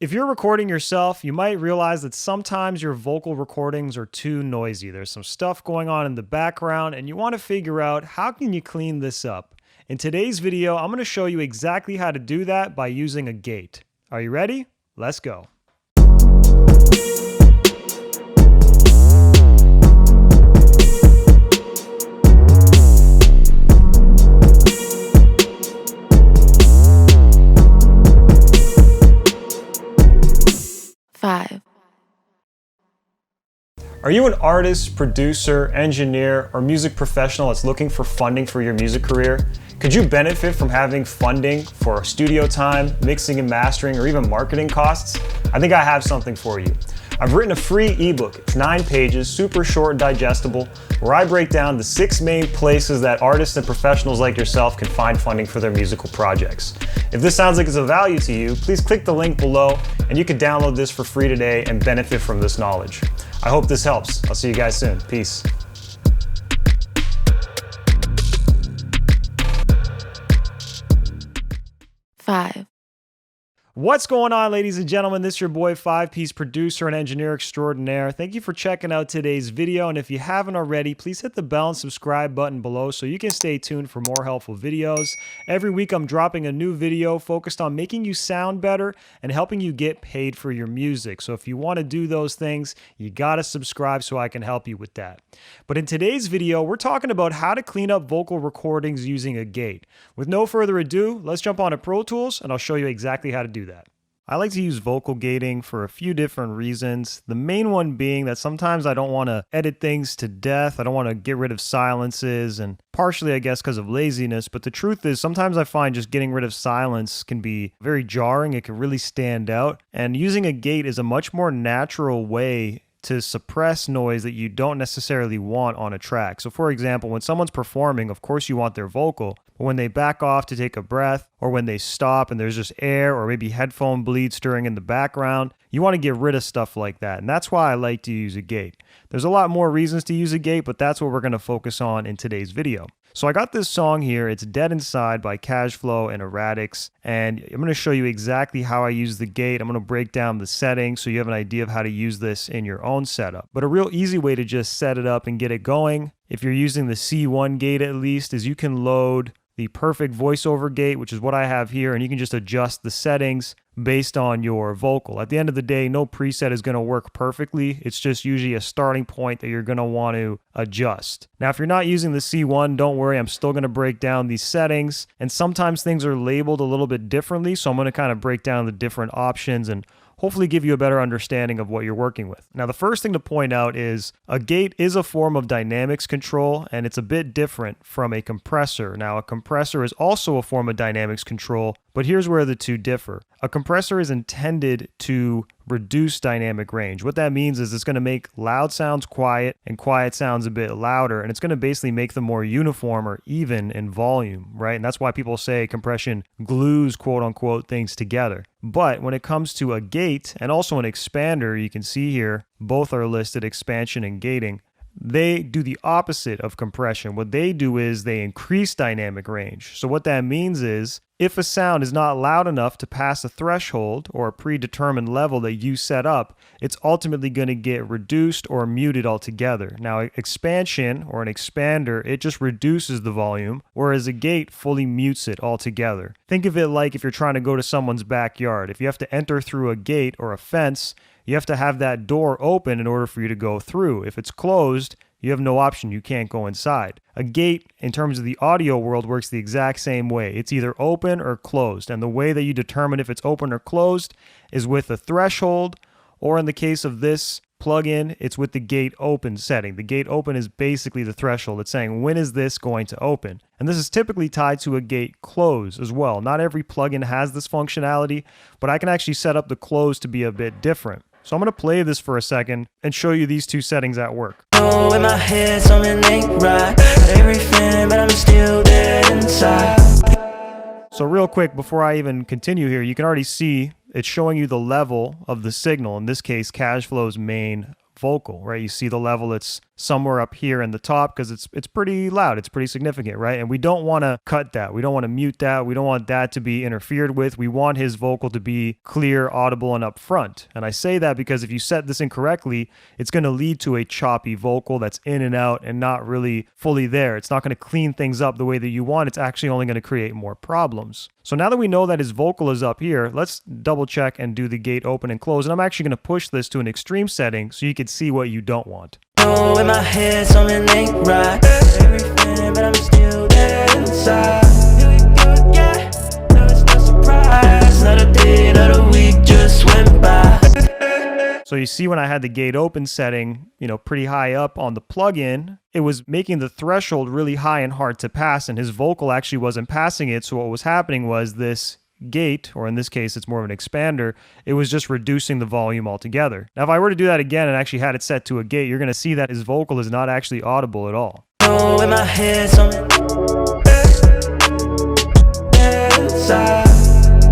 If you're recording yourself, you might realize that sometimes your vocal recordings are too noisy. There's some stuff going on in the background and you want to figure out how can you clean this up. In today's video, I'm going to show you exactly how to do that by using a gate. Are you ready? Let's go. Are you an artist, producer, engineer, or music professional that's looking for funding for your music career? Could you benefit from having funding for studio time, mixing and mastering, or even marketing costs? I think I have something for you. I've written a free ebook. It's 9 pages, super short and digestible, where I break down the 6 main places that artists and professionals like yourself can find funding for their musical projects. If this sounds like it's of value to you, please click the link below and you can download this for free today and benefit from this knowledge. I hope this helps. I'll see you guys soon. Peace. What's going on, ladies and gentlemen? This is your boy 5-Piece producer and engineer extraordinaire. Thank you for checking out today's video, and if you haven't already, please hit the bell and subscribe button below so you can stay tuned for more helpful videos. Every week I'm dropping a new video focused on making you sound better and helping you get paid for your music. So if you want to do those things, you gotta subscribe so I can help you with that. But in today's video, we're talking about how to clean up vocal recordings using a gate. With no further ado, let's jump on to Pro Tools and I'll show you exactly how to do that. I like to use vocal gating for a few different reasons. The main one being that sometimes I don't want to edit things to death. I don't want to get rid of silences, and partially I guess because of laziness. But the truth is sometimes I find just getting rid of silence can be very jarring. It can really stand out. And using a gate is a much more natural way to suppress noise that you don't necessarily want on a track. So for example, when someone's performing, of course you want their vocal, but when they back off to take a breath, or when they stop and there's just air or maybe headphone bleed stirring in the background, you want to get rid of stuff like that. And that's why I like to use a gate. There's a lot more reasons to use a gate, but that's what we're going to focus on in today's video. So I got this song here, it's Dead Inside by Cashflow and Erratics, and I'm going to show you exactly how I use the gate. I'm going to break down the settings so you have an idea of how to use this in your own setup. But a real easy way to just set it up and get it going, if you're using the C1 gate at least, is you can load the perfect voiceover gate, which is what I have here, and you can just adjust the settings based on your vocal. At the end of the day, no preset is going to work perfectly. It's just usually a starting point that you're going to want to adjust. Now, if you're not using the C1, don't worry. I'm still going to break down these settings, and sometimes things are labeled a little bit differently, so I'm going to kind of break down the different options and hopefully give you a better understanding of what you're working with. Now, the first thing to point out is a gate is a form of dynamics control, and it's a bit different from a compressor. Now, a compressor is also a form of dynamics control, but here's where the two differ. A compressor is intended to reduce dynamic range. What that means is it's going to make loud sounds quiet and quiet sounds a bit louder, and it's going to basically make them more uniform or even in volume, right? And that's why people say compression glues, quote unquote, things together. But when it comes to a gate and also an expander, you can see here, both are listed, expansion and gating. They do the opposite of compression. What they do is they increase dynamic range. So what that means is if a sound is not loud enough to pass a threshold or a predetermined level that you set up, it's ultimately going to get reduced or muted altogether. Now, expansion or an expander, it just reduces the volume, whereas a gate fully mutes it altogether. Think of it like if you're trying to go to someone's backyard. If you have to enter through a gate or a fence, you have to have that door open in order for you to go through. If it's closed, you have no option. You can't go inside. A gate, in terms of the audio world, works the exact same way. It's either open or closed. And the way that you determine if it's open or closed is with a threshold, or in the case of this plugin, it's with the gate open setting. The gate open is basically the threshold. It's saying, when is this going to open? And this is typically tied to a gate close as well. Not every plugin has this functionality, but I can actually set up the close to be a bit different. So I'm going to play this for a second and show you these two settings at work. Oh, in my head, something ain't right. Everything, but I'm still dead inside. So real quick, before I even continue here, you can already see it's showing you the level of the signal. In this case, Cashflow's main vocal, right? You see the level, it's somewhere up here in the top because it's pretty loud. It's pretty significant, right? And we don't want to cut that. We don't want to mute that. We don't want that to be interfered with. We want his vocal to be clear, audible, and upfront. And I say that because if you set this incorrectly, it's going to lead to a choppy vocal that's in and out and not really fully there. It's not going to clean things up the way that you want. It's actually only going to create more problems. So now that we know that his vocal is up here, let's double check and do the gate open and close. And I'm actually going to push this to an extreme setting so you can see what you don't want. Oh, in my head, something ain't right. Everything, but I'm still there inside. Here we go again. No, it's no surprise. Another day, another week just went by. So you see when I had the gate open setting, pretty high up on the plugin, it was making the threshold really high and hard to pass, and his vocal actually wasn't passing it. So what was happening was this gate, or in this case it's more of an expander, it was just reducing the volume altogether. Now if I were to do that again and actually had it set to a gate, you're going to see that his vocal is not actually audible at all. Oh, in my head, something inside.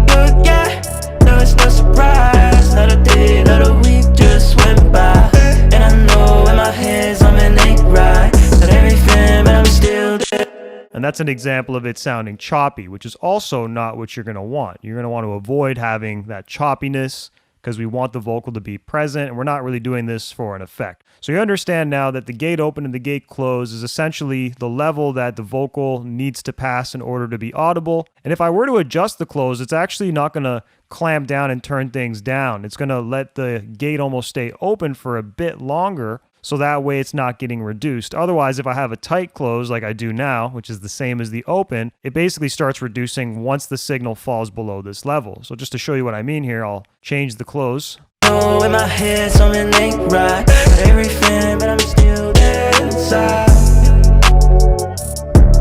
Good, yeah. No, it's no surprise. Another day, another week just went by. And I know in my head something ain't right. Not everything, but I'm still there. And that's an example of it sounding choppy, which is also not what you're going to want. You're going to want to avoid having that choppiness because we want the vocal to be present, and we're not really doing this for an effect. So you understand now that the gate open and the gate close is essentially the level that the vocal needs to pass in order to be audible. And if I were to adjust the close, it's actually not going to clamp down and turn things down. It's going to let the gate almost stay open for a bit longer, so that way it's not getting reduced. Otherwise, if I have a tight close like I do now, which is the same as the open, it basically starts reducing once the signal falls below this level. So just to show you what I mean here, I'll change the close. Oh, in my head something ain't right. Not everything, but I'm still there inside.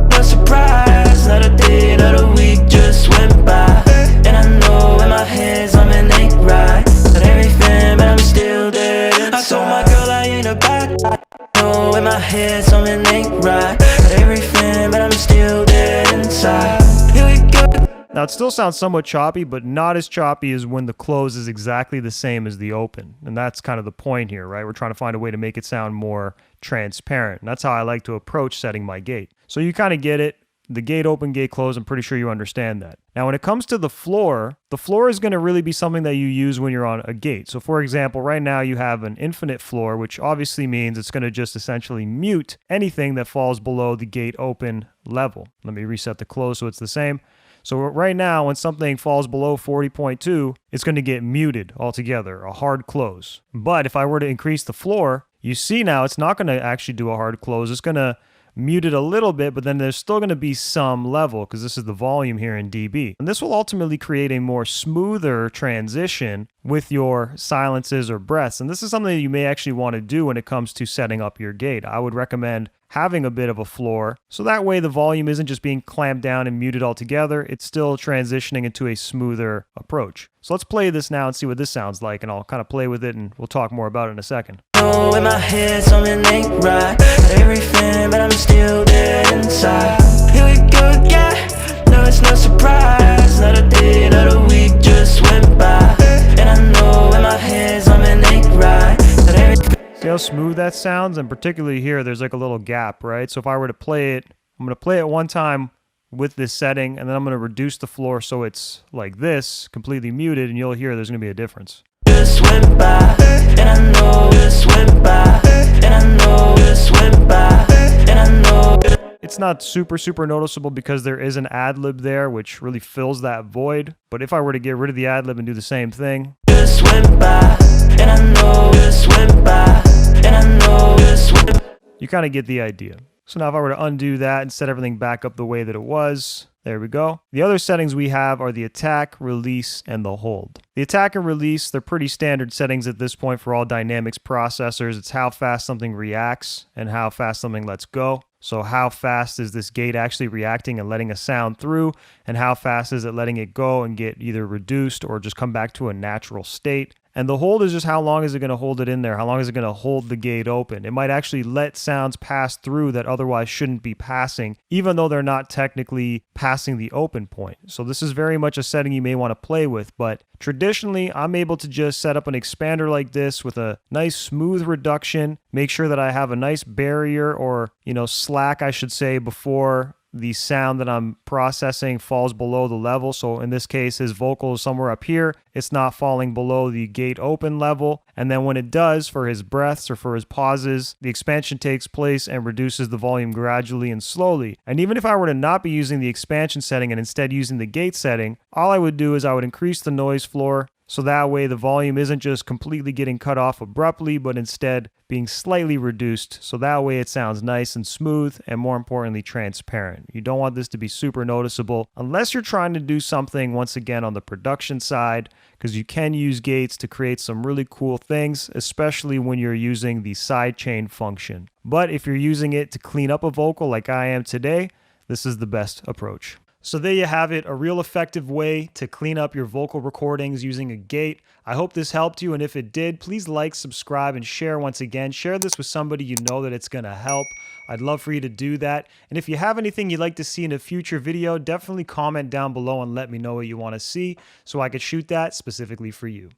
No surprise, another day, another week just went by. And I know in my head something ain't right. Not everything, but I'm still there inside. I told my girl I ain't a bad guy. No, in my head something ain't right. Not everything, but I'm still there inside. Here we go. Now, it still sounds somewhat choppy, but not as choppy as when the close is exactly the same as the open. And that's kind of the point here, right? We're trying to find a way to make it sound more transparent. And that's how I like to approach setting my gate. So you kind of get it. The gate open, gate close, I'm pretty sure you understand that. Now, when it comes to the floor is going to really be something that you use when you're on a gate. So for example, right now you have an infinite floor, which obviously means it's going to just essentially mute anything that falls below the gate open level. Let me reset the close so it's the same. So right now, when something falls below 40.2, it's going to get muted altogether, a hard close. But if I were to increase the floor, you see now it's not going to actually do a hard close. It's going to mute it a little bit, but then there's still going to be some level because this is the volume here in dB. And this will ultimately create a more smoother transition with your silences or breaths. And this is something that you may actually want to do when it comes to setting up your gate. I would recommend having a bit of a floor so that way the volume isn't just being clamped down and muted altogether. It's still transitioning into a smoother approach. So let's play this now and see what this sounds like, and I'll kind of play with it and we'll talk more about it in a second. Oh, in my head something ain't right. Not everything, but I'm still there inside. Here we go again. No, it's no surprise. Another day, another week just went by. And I know in my head something ain't right. Not everything. See how smooth that sounds? And particularly here, there's like a little gap, right? So if I were to play it, I'm going to play it one time with this setting, and then I'm going to reduce the floor so it's like this, completely muted, and you'll hear there's going to be a difference. Just went by, and I know just went by, and I know just went by, and I know. It's not super noticeable because there is an ad-lib there, which really fills that void. But if I were to get rid of the ad-lib and do the same thing, just went by, and I know just went by, and I know just went by. You kind of get the idea. So now if I were to undo that and set everything back up the way that it was, there we go. The other settings we have are the attack, release, and the hold. The attack and release, they're pretty standard settings at this point for all Dynamics processors. It's how fast something reacts and how fast something lets go. So how fast is this gate actually reacting and letting a sound through, and how fast is it letting it go and get either reduced or just come back to a natural state? And the hold is just how long is it going to hold it in there? How long is it going to hold the gate open? It might actually let sounds pass through that otherwise shouldn't be passing, even though they're not technically passing the open point. So this is very much a setting you may want to play with, but traditionally I'm able to just set up an expander like this with a nice smooth reduction, make sure that I have a nice barrier or, slack, I should say, before the sound that I'm processing falls below the level. So in this case, his vocal is somewhere up here. It's not falling below the gate open level. And then when it does, for his breaths or for his pauses, the expansion takes place and reduces the volume gradually and slowly. And even if I were to not be using the expansion setting and instead using the gate setting, all I would do is I would increase the noise floor. So that way the volume isn't just completely getting cut off abruptly, but instead being slightly reduced. So that way it sounds nice and smooth and, more importantly, transparent. You don't want this to be super noticeable unless you're trying to do something, once again, on the production side, because you can use gates to create some really cool things, especially when you're using the sidechain function. But if you're using it to clean up a vocal like I am today, this is the best approach. So there you have it, a real effective way to clean up your vocal recordings using a gate. I hope this helped you, and if it did, please like, subscribe, and share once again. Share this with somebody you know that it's going to help. I'd love for you to do that. And if you have anything you'd like to see in a future video, definitely comment down below and let me know what you want to see so I could shoot that specifically for you.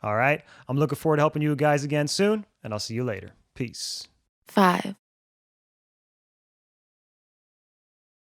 All right, I'm looking forward to helping you guys again soon, and I'll see you later. Peace. 5,